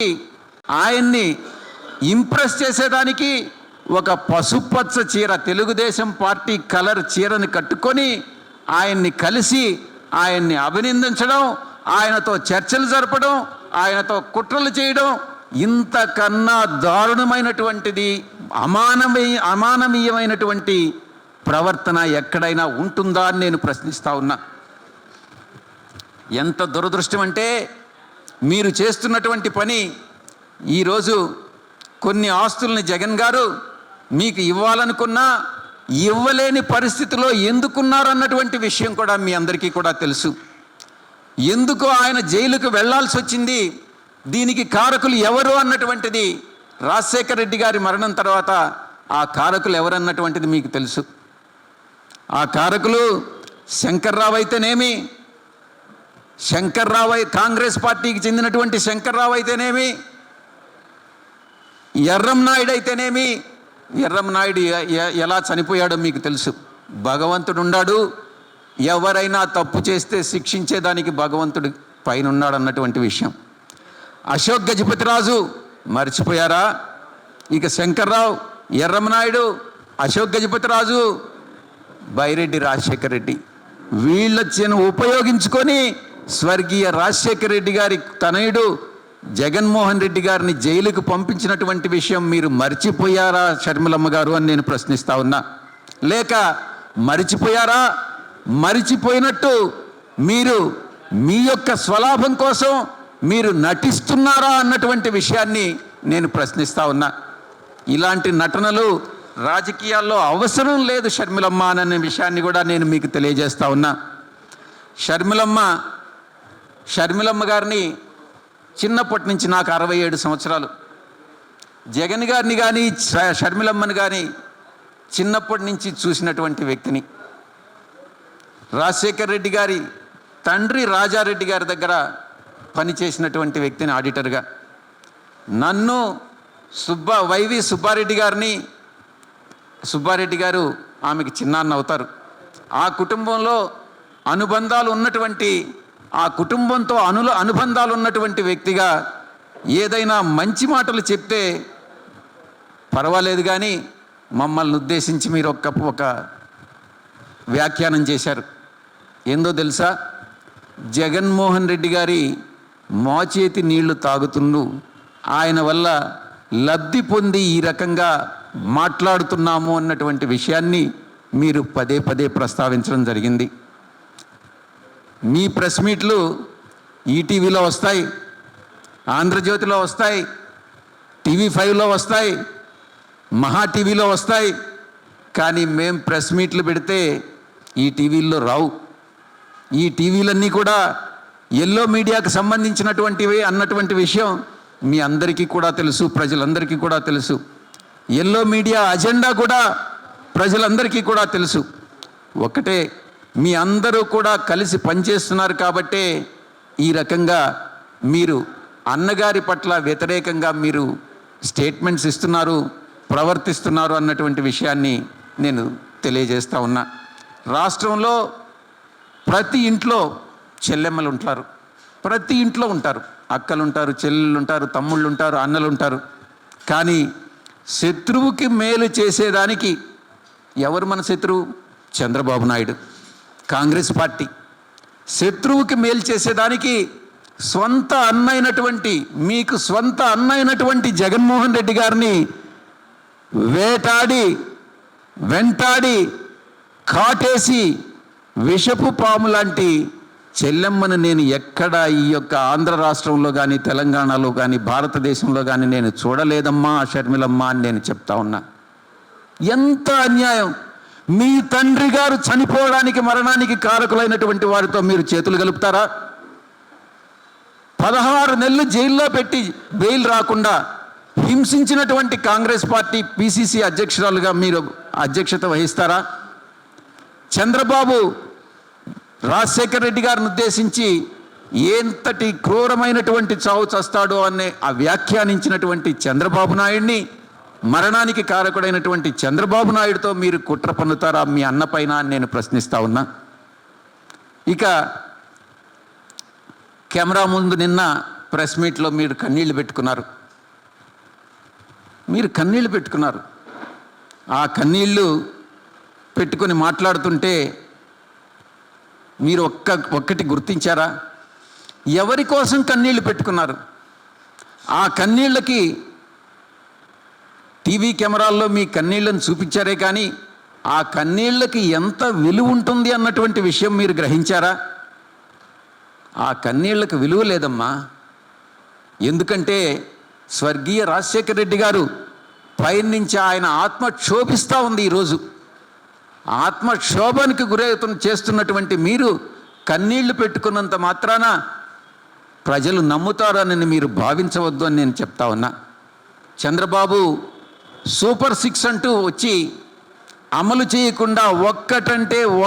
ఆయన్ని ఇంప్రెస్ చేసేదానికి ఒక పసుపచ్చ చీర, తెలుగుదేశం పార్టీ కలర్ చీరని కట్టుకొని ఆయన్ని కలిసి ఆయన్ని అభినందించడం, ఆయనతో చర్చలు జరపడం, ఆయనతో కుట్రలు చేయడం, ఇంతకన్నా దారుణమైనటువంటిది అమానవీయమైనటువంటి ప్రవర్తన ఎక్కడైనా ఉంటుందా అని నేను ప్రశ్నిస్తా ఉన్నా. ఎంత దురదృష్టం అంటే, మీరు చేస్తున్నటువంటి పని ఈరోజు కొన్ని ఆస్తుల్ని జగన్ గారు మీకు ఇవ్వాలనుకున్నా ఇవ్వలేని పరిస్థితిలో ఎందుకున్నారన్నటువంటి విషయం కూడా మీ అందరికీ కూడా తెలుసు. ఎందుకు ఆయన జైలుకు వెళ్లాల్సి వచ్చింది, దీనికి కారకులు ఎవరు అన్నటువంటిది రాజశేఖర రెడ్డి గారి మరణం తర్వాత ఆ కారకులు ఎవరన్నటువంటిది మీకు తెలుసు. ఆ కారకులు శంకర్రావు అయితేనేమి, కాంగ్రెస్ పార్టీకి చెందినటువంటి శంకర్రావు అయితేనేమి, ఎర్రంనాయుడు అయితేనేమి. ఎర్రంనాయుడు ఎలా చనిపోయాడో మీకు తెలుసు. భగవంతుడు ఉన్నాడు, ఎవరైనా తప్పు చేస్తే శిక్షించేదానికి భగవంతుడు పైన ఉన్నాడు అన్నటువంటి విషయం. అశోక్ గజపతిరాజు మర్చిపోయారా? ఇక శంకర్రావు, ఎర్రంనాయుడు, అశోక్ గజపతిరాజు, బైరెడ్డి రాజశేఖర రెడ్డి, వీళ్ళని ఉపయోగించుకొని స్వర్గీయ రాజశేఖర రెడ్డి గారి తనయుడు జగన్మోహన్ రెడ్డి గారిని జైలుకు పంపించినటువంటి విషయం మీరు మర్చిపోయారా షర్మిలమ్మ గారు అని నేను ప్రశ్నిస్తా ఉన్నా. లేక మరిచిపోయారా? మరిచిపోయినట్టు మీరు మీ యొక్క స్వలాభం కోసం మీరు నటిస్తున్నారా అన్నటువంటి విషయాన్ని నేను ప్రశ్నిస్తా ఉన్నా. ఇలాంటి నటనలు రాజకీయాల్లో అవసరం లేదు షర్మిలమ్మ అనే విషయాన్ని కూడా నేను మీకు తెలియజేస్తా ఉన్నా. షర్మిలమ్మ గారిని చిన్నప్పటి నుంచి నాకు 67 సంవత్సరాలు. జగన్ గారిని కానీ షర్మిలమ్మని కానీ చిన్నప్పటి నుంచి చూసినటువంటి వ్యక్తిని. రాజశేఖర రెడ్డి గారి తండ్రి రాజారెడ్డి గారి దగ్గర పనిచేసినటువంటి వ్యక్తిని ఆడిటర్గా. నన్ను వైవి సుబ్బారెడ్డి గారు ఆమెకి చిన్నాన్న అవుతారు. ఆ కుటుంబంలో అనుబంధాలు ఉన్నటువంటి, ఆ కుటుంబంతో అనుబంధాలు ఉన్నటువంటి వ్యక్తిగా ఏదైనా మంచి మాటలు చెప్తే పర్వాలేదు, కానీ మమ్మల్ని ఉద్దేశించి మీరు ఒక వ్యాఖ్యానం చేశారు. ఏందో తెలుసా? జగన్మోహన్ రెడ్డి గారి మోచేతి నీళ్లు తాగుతుండు, ఆయన వల్ల లబ్ధి పొంది ఈ రకంగా మాట్లాడుతున్నాము అన్నటువంటి విషయాన్ని మీరు పదే పదే ప్రస్తావించడం జరిగింది. మీ ప్రెస్ మీట్లు ఈటీవీలో వస్తాయి, ఆంధ్రజ్యోతిలో వస్తాయి, TV5లో వస్తాయి, మహా టీవీలో వస్తాయి, కానీ మేం ప్రెస్ మీట్లు పెడితే ఈ టీవీల్లో రావు. ఈ టీవీలన్నీ కూడా ఎల్లో మీడియాకు సంబంధించినటువంటివి అన్నటువంటి విషయం మీ అందరికీ కూడా తెలుసు, ప్రజలందరికీ కూడా తెలుసు. ఎల్లో మీడియా అజెండా కూడా ప్రజలందరికీ కూడా తెలుసు. ఒకటే, మీ అందరూ కూడా కలిసి పనిచేస్తున్నారు కాబట్టే ఈ రకంగా మీరు అన్నగారి పట్ల వ్యతిరేకంగా మీరు స్టేట్మెంట్స్ ఇస్తున్నారు, ప్రవర్తిస్తున్నారు అన్నటువంటి విషయాన్ని నేను తెలియజేస్తూ ఉన్నా. రాష్ట్రంలో ప్రతి ఇంట్లో చెల్లెమ్మలు ఉంటారు, ప్రతి ఇంట్లో ఉంటారు, అక్కలు ఉంటారు, చెల్లెళ్ళు ఉంటారు, తమ్ముళ్ళు ఉంటారు, అన్నలు ఉంటారు. కానీ శత్రువుకి మేలు చేసేదానికి ఎవరు మన శత్రువు? చంద్రబాబు నాయుడు, కాంగ్రెస్ పార్టీ. శత్రువుకి మేలు చేసేదానికి మీకు స్వంత అన్నైనటువంటి జగన్మోహన్ రెడ్డి గారిని వెంటాడి కాటేసి విషపు పాము లాంటి చెల్లెమ్మను నేను ఎక్కడ ఈ యొక్క ఆంధ్ర రాష్ట్రంలో కానీ, తెలంగాణలో కానీ, భారతదేశంలో కానీ నేను చూడలేదమ్మా షర్మిలమ్మ అని నేను చెప్తా ఉన్నా. ఎంత అన్యాయం! మీ తండ్రి గారు చనిపోవడానికి, మరణానికి కారకులైనటువంటి వారితో మీరు చేతులు కలుపుతారా? 16 నెలలు జైల్లో పెట్టి బెయిల్ రాకుండా హింసించినటువంటి కాంగ్రెస్ పార్టీ PCC అధ్యక్షురాలుగా మీరు అధ్యక్షత వహిస్తారా? చంద్రబాబు రాజశేఖర రెడ్డి గారిని ఉద్దేశించి ఎంతటి క్రూరమైనటువంటి చావు చస్తాడో అనే ఆ వ్యాఖ్యానించినటువంటి చంద్రబాబు నాయుడిని, మరణానికి కారకుడైనటువంటి చంద్రబాబు నాయుడుతో మీరు కుట్ర పన్నుతారా మీ అన్న పైన అని నేను ప్రశ్నిస్తా ఉన్నా. ఇక కెమెరా ముందు నిన్న ప్రెస్ మీట్లో మీరు కన్నీళ్లు పెట్టుకున్నారు. మీరు కన్నీళ్లు పెట్టుకున్నారు. ఆ కన్నీళ్లు పెట్టుకొని మాట్లాడుతుంటే మీరు ఒక్కటి గుర్తించారా? ఎవరి కోసం కన్నీళ్లు పెట్టుకున్నారు? ఆ కన్నీళ్ళకి టీవీ కెమెరాల్లో మీ కన్నీళ్ళను చూపించారే కానీ ఆ కన్నీళ్ళకి ఎంత విలువ ఉంటుంది అన్నటువంటి విషయం మీరు గ్రహించారా? ఆ కన్నీళ్ళకి విలువ లేదమ్మా. ఎందుకంటే స్వర్గీయ రాజశేఖర రెడ్డి గారు పైనుంచి ఆయన ఆత్మ క్షోభిస్తూ ఉంది. ఈరోజు ఆత్మక్షోభానికి చేస్తున్నటువంటి మీరు కన్నీళ్లు పెట్టుకున్నంత మాత్రాన ప్రజలు నమ్ముతారని మీరు భావించవద్దు అని నేను చెప్తా ఉన్నా. చంద్రబాబు సూపర్ 6 అంటూ వచ్చి అమలు చేయకుండా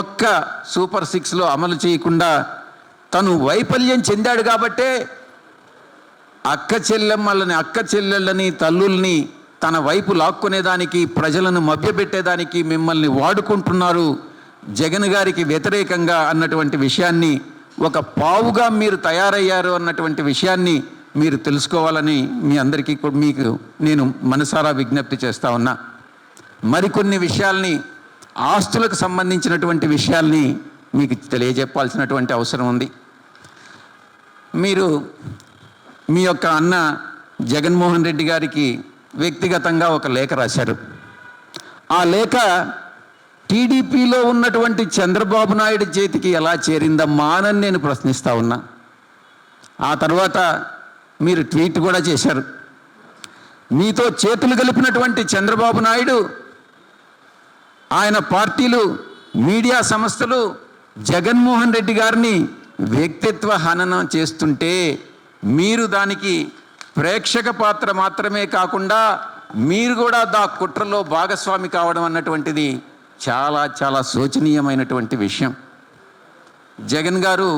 ఒక్క సూపర్ 6లో అమలు చేయకుండా తను వైఫల్యం చెందాడు కాబట్టే అక్క చెల్లెళ్ళని తల్లుల్ని తన వైపు లాక్కునేదానికి, ప్రజలను మభ్యపెట్టేదానికి మిమ్మల్ని వాడుకుంటున్నారు జగన్ గారికి వ్యతిరేకంగా అన్నటువంటి విషయాన్ని, ఒక పావుగా మీరు తయారయ్యారు అన్నటువంటి విషయాన్ని మీరు తెలుసుకోవాలని మీ అందరికీ మీకు నేను మనసారా విజ్ఞప్తి చేస్తా ఉన్నా. మరికొన్ని విషయాల్ని, ఆస్తులకు సంబంధించినటువంటి విషయాల్ని మీకు తెలియజెప్పాల్సినటువంటి అవసరం ఉంది. మీరు మీ యొక్క అన్న జగన్మోహన్ రెడ్డి గారికి వ్యక్తిగతంగా ఒక లేఖ రాశారు. ఆ లేఖ టీడీపీలో ఉన్నటువంటి చంద్రబాబు నాయుడు చేతికి ఎలా చేరిందమ్మా అని నేను ప్రశ్నిస్తా ఉన్నా. ఆ తర్వాత మీరు ట్వీట్ కూడా చేశారు. మీతో చేతులు కలిపినటువంటి చంద్రబాబు నాయుడు, ఆయన పార్టీలు, మీడియా సంస్థలు జగన్మోహన్ రెడ్డి గారిని వ్యక్తిత్వ హననం చేస్తుంటే మీరు దానికి ప్రేక్షక పాత్ర మాత్రమే కాకుండా మీరు కూడా కుట్రలో భాగస్వామి కావడం అన్నటువంటిది చాలా చాలా శోచనీయమైనటువంటి విషయం. జగన్ గారు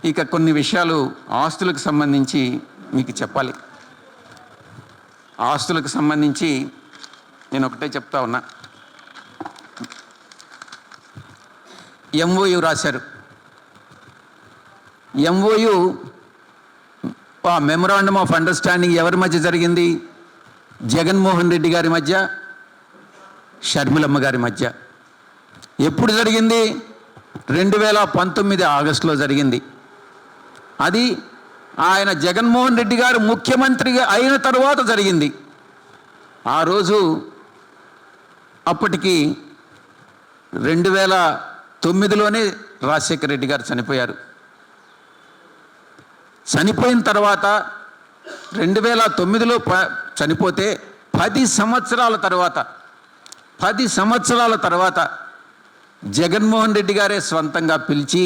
ఇక కొన్ని విషయాలు ఆస్తులకు సంబంధించి మీకు చెప్పాలి. ఆస్తులకు సంబంధించి నేను ఒకటే చెప్తా ఉన్నా. ఎంఓయు రాశారు. ఎంఓయు మెమొరాండమ్ ఆఫ్ అండర్స్టాండింగ్ ఎవరి మధ్య జరిగింది? జగన్మోహన్ రెడ్డి గారి మధ్య, షర్మిలమ్మ గారి మధ్య. ఎప్పుడు జరిగింది? 2019 ఆగస్టులో జరిగింది. అది ఆయన జగన్మోహన్ రెడ్డి గారు ముఖ్యమంత్రిగా అయిన తర్వాత జరిగింది. ఆ రోజు అప్పటికి 2009లోనే రాజశేఖర రెడ్డి గారు చనిపోయారు. చనిపోయిన తర్వాత 2009లో చనిపోతే 10 సంవత్సరాల తర్వాత జగన్మోహన్ రెడ్డి గారే స్వంతంగా పిలిచి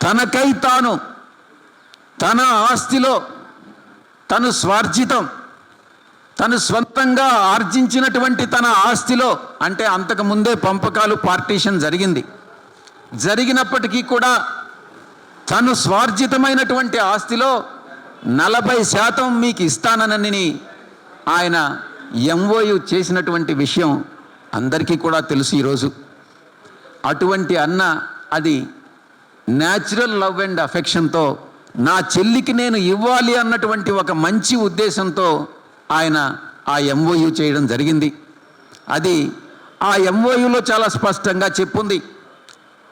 తనకై తాను తన ఆస్తిలో తను స్వార్జితం, తను స్వంతంగా ఆర్జించినటువంటి తన ఆస్తిలో, అంటే అంతకుముందే పంపకాలు పార్టీషన్ జరిగినప్పటికీ కూడా తను స్వార్జితమైనటువంటి ఆస్తిలో 40% మీకు ఇస్తానని ఆయన ఎంఓయు చేసినటువంటి విషయం అందరికీ కూడా తెలుసు. ఈరోజు అటువంటి అన్న అది న్యాచురల్ లవ్ అండ్ అఫెక్షన్తో నా చెల్లికి నేను ఇవ్వాలి అన్నటువంటి ఒక మంచి ఉద్దేశంతో ఆయన ఆ ఎంఓయు చేయడం జరిగింది. అది ఆ ఎంఓయులో చాలా స్పష్టంగా చెప్పుంది.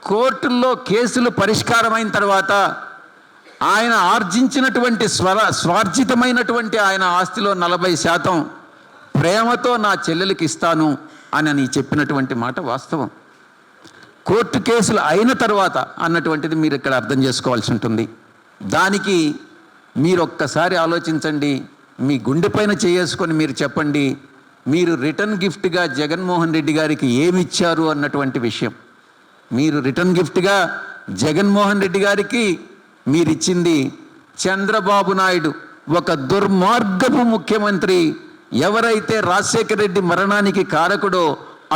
కోర్టుల్లో కేసులు పరిష్కారమైన తర్వాత ఆయన ఆర్జించినటువంటి స్వార్జితమైనటువంటి ఆయన ఆస్తిలో 40% ప్రేమతో నా చెల్లెలకి ఇస్తాను అని చెప్పినటువంటి మాట వాస్తవం. కోర్టు కేసులు అయిన తర్వాత అన్నటువంటిది మీరు ఇక్కడ అర్థం చేసుకోవాల్సి ఉంటుంది. దానికి మీరు ఒక్కసారి ఆలోచించండి. మీ గుండెపైన చేసుకొని మీరు చెప్పండి, మీరు రిటర్న్ గిఫ్ట్గా జగన్మోహన్ రెడ్డి గారికి ఏమిచ్చారు అన్నటువంటి విషయం. మీరు రిటర్న్ గిఫ్ట్గా జగన్మోహన్ రెడ్డి గారికి మీరిచ్చింది చంద్రబాబు నాయుడు, ఒక దుర్మార్గపు ముఖ్యమంత్రి, ఎవరైతే రాజశేఖర రెడ్డి మరణానికి కారకుడో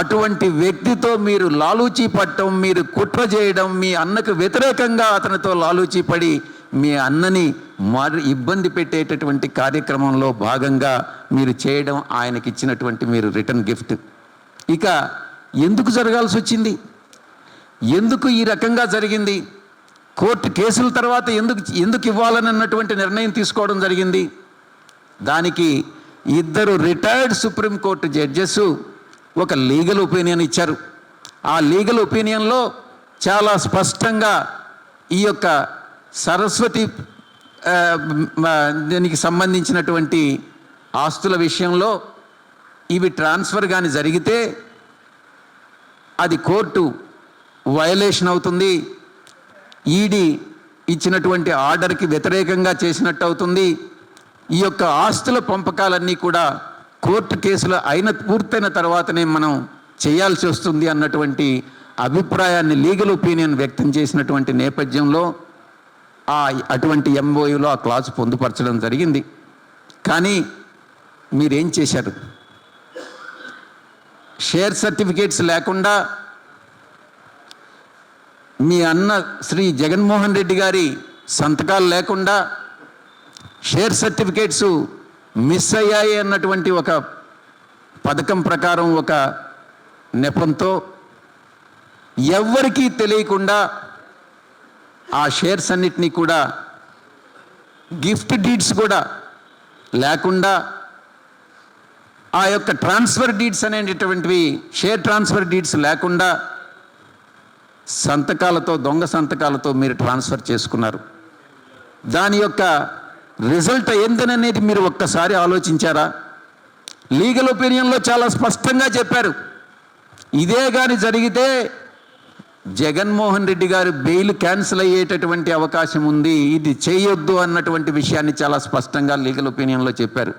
అటువంటి వ్యక్తితో మీరు లాలూచీ పట్టడం, మీరు కుట్ర చేయడం, మీ అన్నకు వ్యతిరేకంగా అతనితో లాలూచీ పడి మీ అన్నని ఇబ్బంది పెట్టేటటువంటి కార్యక్రమంలో భాగంగా మీరు చేయడం ఆయనకి ఇచ్చినటువంటి మీరు రిటర్న్ గిఫ్ట్. ఇక ఎందుకు జరగాల్సి వచ్చింది? ఎందుకు ఈ రకంగా జరిగింది? కోర్టు కేసుల తర్వాత ఎందుకు ఇవ్వాలని అన్నటువంటి నిర్ణయం తీసుకోవడం జరిగింది. దానికి ఇద్దరు రిటైర్డ్ సుప్రీంకోర్టు జడ్జెస్ ఒక లీగల్ ఒపీనియన్ ఇచ్చారు. ఆ లీగల్ ఒపీనియన్లో చాలా స్పష్టంగా ఈ యొక్క సరస్వతి దీనికి సంబంధించినటువంటి ఆస్తుల విషయంలో ఇవి ట్రాన్స్ఫర్ కానీ జరిగితే అది కోర్టు వయలేషన్ అవుతుంది, ఈడీ ఇచ్చినటువంటి ఆర్డర్కి వ్యతిరేకంగా చేసినట్టు అవుతుంది, ఈ యొక్క ఆస్తుల పంపకాలన్నీ కూడా కోర్టు కేసులు పూర్తయిన తర్వాతనే మనం చేయాల్సి వస్తుంది అన్నటువంటి అభిప్రాయాన్ని లీగల్ ఒపీనియన్ వ్యక్తం చేసినటువంటి నేపథ్యంలో అటువంటి ఎంఓయూలో ఆ క్లాజ్ పొందుపరచడం జరిగింది. కానీ మీరేం చేశారు? షేర్ సర్టిఫికేట్స్ లేకుండా మీ అన్న శ్రీ జగన్మోహన్ రెడ్డి గారి సంతకాలు లేకుండా షేర్ సర్టిఫికేట్స్ మిస్ అయ్యాయి అన్నటువంటి ఒక పథకం ప్రకారం ఒక నెపంతో ఎవ్వరికీ తెలియకుండా ఆ షేర్స్ అన్నిటినీ కూడా గిఫ్ట్ డీడ్స్ కూడా లేకుండా ఆ యొక్క ట్రాన్స్ఫర్ డీడ్స్ అనేటటువంటివి షేర్ ట్రాన్స్ఫర్ డీడ్స్ లేకుండా సంతకాలతో దొంగ సంతకాలతో మీరు ట్రాన్స్ఫర్ చేసుకున్నారు. దాని యొక్క రిజల్ట్ ఏందనేది మీరు ఒక్కసారి ఆలోచించారా? లీగల్ ఒపీనియన్లో చాలా స్పష్టంగా చెప్పారు. ఇదే కానీ జరిగితే జగన్మోహన్ రెడ్డి గారు బెయిల్ క్యాన్సిల్ అయ్యేటటువంటి అవకాశం ఉంది, ఇది చేయొద్దు అన్నటువంటి విషయాన్ని చాలా స్పష్టంగా లీగల్ ఒపీనియన్లో చెప్పారు.